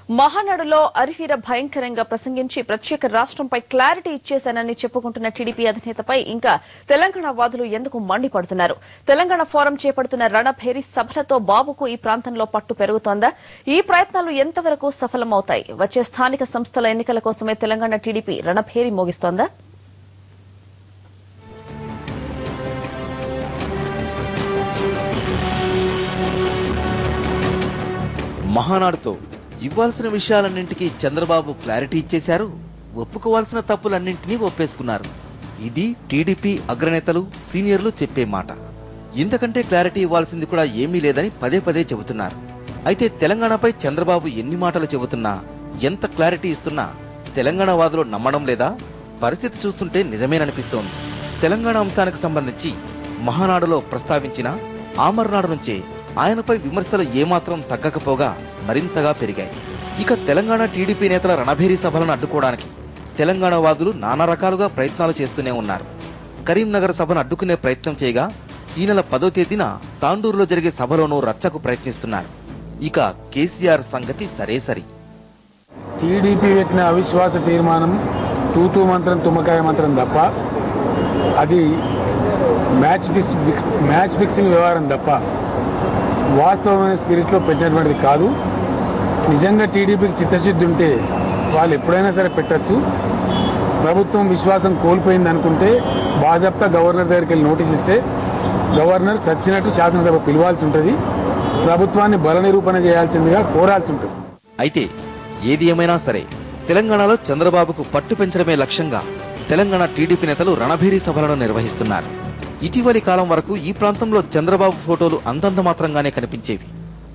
మహానాడులో అరిఫీర భయంకరంగా ప్రసంగించి ప్రత్యేక రాష్ట్రంపై క్లారిటీ ఇచ్చేశానని చెప్పుకుంటున్న టీడీపీ అధినేతపై ఇంకా తెలంగాణ వాదులు ఎందుకు మండిపడుతున్నారు? తెలంగాణ ఫోరం చేపడుతున్న రణభేరి సభలతో బాబుకు ఈ ప్రాంతంలో పట్టు పెరుగుతోందా? ఈ ప్రయత్నాలు ఎంతవరకు సఫలమవుతాయి? వచ్చే స్థానిక సంస్థల ఎన్నికల కోసమే తెలంగాణ టీడీపీ రణభేరి మోగిస్తోందా? మహానాడుతో ఇవ్వాల్సిన విషయాలన్నింటికీ చంద్రబాబు క్లారిటీ ఇచ్చేశారు. ఒప్పుకోవాల్సిన తప్పులన్నింటినీ ఒప్పేసుకున్నారు. ఇది టీడీపీ అగ్రనేతలు సీనియర్లు చెప్పే మాట. ఇంతకంటే క్లారిటీ ఇవ్వాల్సింది కూడా ఏమీ లేదని పదే పదే చెబుతున్నారు. అయితే తెలంగాణపై చంద్రబాబు ఎన్ని మాటలు చెబుతున్నా, ఎంత క్లారిటీ ఇస్తున్నా తెలంగాణ వాదులు నమ్మడం లేదా? పరిస్థితి చూస్తుంటే నిజమేననిపిస్తోంది. తెలంగాణ అంశానికి సంబంధించి మహానాడులో ప్రస్తావించిన ఆమర్నాడు నుంచే ఆయనపై విమర్శలు ఏమాత్రం తగ్గకపోగా మరింతగా పెరిగాయి. ఇక తెలంగాణ టీడీపీ నేతల రణభేరీ సభలను అడ్డుకోవడానికి తెలంగాణ వాదులు నానా రకాలుగా ప్రయత్నాలు చేస్తూనే ఉన్నారు. కరీంనగర్ సభను అడ్డుకునే ప్రయత్నం చేయగా ఈ నెల 10వ తేదీన తాండూరులో జరిగే సభలోనూ రచ్చకు ప్రయత్నిస్తున్నారు. ఇక కేసీఆర్ సంగతి సరేసరి. టీడీపీ పెట్టిన అవిశ్వాస తీర్మానం తూతూ మంత్రం తుమ్మకాయ మంత్రం తప్ప, అది మ్యాచ్ ఫిక్సింగ్ వ్యవహారం తప్ప వాస్తవమైన స్పిరిట్లో పెట్టినటువంటిది కాదు. నిజంగా టీడీపీకి చిత్తశుద్ధి ఉంటే వాళ్ళు ఎప్పుడైనా సరే పెట్టచ్చు. ప్రభుత్వం విశ్వాసం కోల్పోయింది అనుకుంటే బాజాప్తా గవర్నర్ దగ్గరికి వెళ్ళి నోటీస్ ఇస్తే గవర్నర్ సచ్చినట్టు శాసనసభ పిలవాల్సి ఉంటుంది. ప్రభుత్వాన్ని బల నిరూపణ చేయాల్సిందిగా కోరాల్సి ఉంటుంది. అయితే ఏది ఏమైనా సరే తెలంగాణలో చంద్రబాబుకు పట్టు పెంచడమే లక్ష్యంగా తెలంగాణ టీడీపీ నేతలు రణభేరీ సభలను నిర్వహిస్తున్నారు. ఇటీవలి కాలం వరకు ఈ ప్రాంతంలో చంద్రబాబు ఫోటోలు అంతంత మాత్రంగానే కనిపించేవి.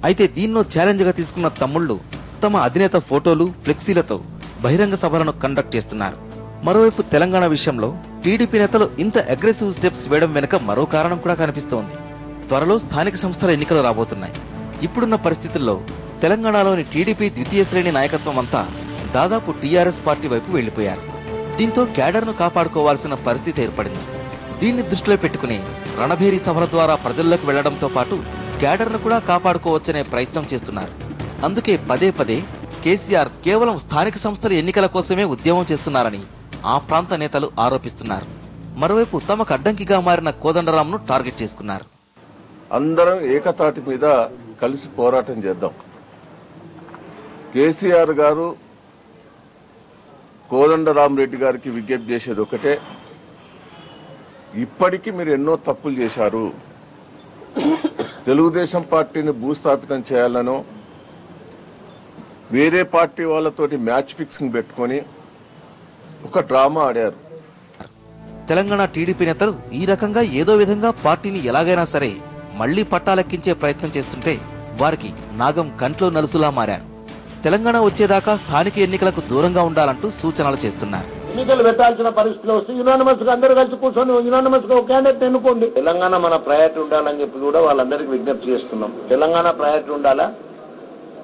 అయితే దీన్నో ఛాలెంజ్ గా తీసుకున్న తమ్ముళ్లు తమ అధినేత ఫోటోలు, ఫ్లెక్సీలతో బహిరంగ సభలను కండక్ట్ చేస్తున్నారు. మరోవైపు తెలంగాణ విషయంలో టీడీపీ నేతలు ఇంత అగ్రెసివ్ స్టెప్స్ వేయడం వెనుక మరో కారణం కూడా కనిపిస్తోంది. త్వరలో స్థానిక సంస్థల ఎన్నికలు రాబోతున్నాయి. ఇప్పుడున్న పరిస్థితుల్లో తెలంగాణలోని టీడీపీ ద్వితీయ శ్రేణి నాయకత్వం అంతా దాదాపు టీఆర్ఎస్ పార్టీ వైపు వెళ్లిపోయారు. దీంతో క్యాడర్ను కాపాడుకోవాల్సిన పరిస్థితి ఏర్పడింది. దీన్ని దృష్టిలో పెట్టుకుని రణభేరీ సభల ద్వారా ప్రజల్లోకి వెళ్లడంతో పాటు క్యాడర్ను కూడా కాపాడుకోవచ్చనే ప్రయత్నం చేస్తున్నారు. అందుకే పదే పదే కేసీఆర్ కేవలం స్థానిక సంస్థల ఎన్నికల కోసమే ఉద్యమం చేస్తున్నారని ఆ ప్రాంత నేతలు ఆరోపిస్తున్నారు. మరోవైపు తమకు అడ్డంకిగా మారిన కోదండరాంను టార్గెట్ చేసుకున్నారు. అందరం ఏకతాటి మీద కలిసి పోరాటం చేద్దాం. కేసీఆర్ గారు కోదండరాంరెడ్డి గారికి విజ్ఞప్తి చేసేది ఒకటే, ఇప్పటికీ మీరు ఎన్నో తప్పులు చేశారు. తెలుగుదేశం పార్టీని భూస్థాపితం చేయాలనో వేరే పార్టీ వాళ్ళతోటి మ్యాచ్ ఫిక్సింగ్ పెట్టుకుని ఒక డ్రామా ఆడారు. తెలంగాణ టీడీపీ నేతలు ఈ రకంగా ఏదో విధంగా పార్టీని ఎలాగైనా సరే మళ్లీ పట్టాలెక్కించే ప్రయత్నం చేస్తుంటే వారికి నాగం కంట్లో నలుసులా మారారు. తెలంగాణ వచ్చేదాకా స్థానిక ఎన్నికలకు దూరంగా ఉండాలంటూ సూచనలు చేస్తున్నారు. ఎన్నికలు పెట్టాల్సిన పరిస్థితిలో వస్తే యునానిమస్ గా అందరూ కలిసి కూర్చొని యునానిమస్ గా ఒక క్యాండిడేట్ ఎన్నుకోండి. తెలంగాణ మన ప్రయారిటీ ఉండాలని చెప్పి కూడా వాళ్ళందరికీ విజ్ఞప్తి చేస్తున్నాం. తెలంగాణ ప్రయారిటీ ఉండాలా?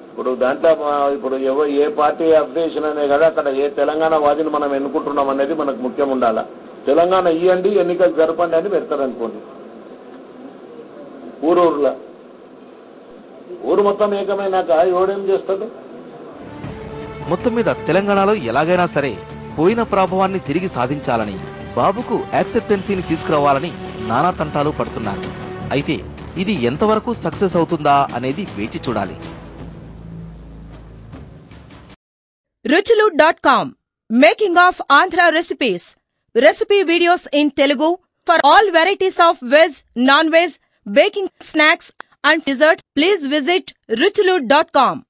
ఇప్పుడు దాంట్లో ఇప్పుడు ఏ పార్టీ అఫిలియేషన్ అనే కదా అక్కడ ఏ తెలంగాణ వాదిని మనం ఎన్నుకుంటున్నాం అనేది మనకు ముఖ్యం ఉండాలా. తెలంగాణ ఇవ్వండి, ఎన్నికలు జరపండి అని పెడతారనుకోండి. ఊరూరులో ఊరు మొత్తం ఏకమైనాక ఎవడేం చేస్తాడు? మొత్తం మీద తెలంగాణలో ఎలాగైనా సరే పోయిన ప్రభావాన్ని తిరిగి సాధించాలని, బాబుకు యాక్సెప్టెన్సీని తీసుకురావాలని నానా తంటాలు పడుతున్నారు. అయితే ఇది ఎంతవరకు సక్సెస్ అవుతుందా అనేది వేచి చూడాలి. ruchulu.com Making of Andhra recipes. Recipe videos in Telugu for all varieties of veg, non-veg, baking snacks and desserts. Please visit ruchulu.com.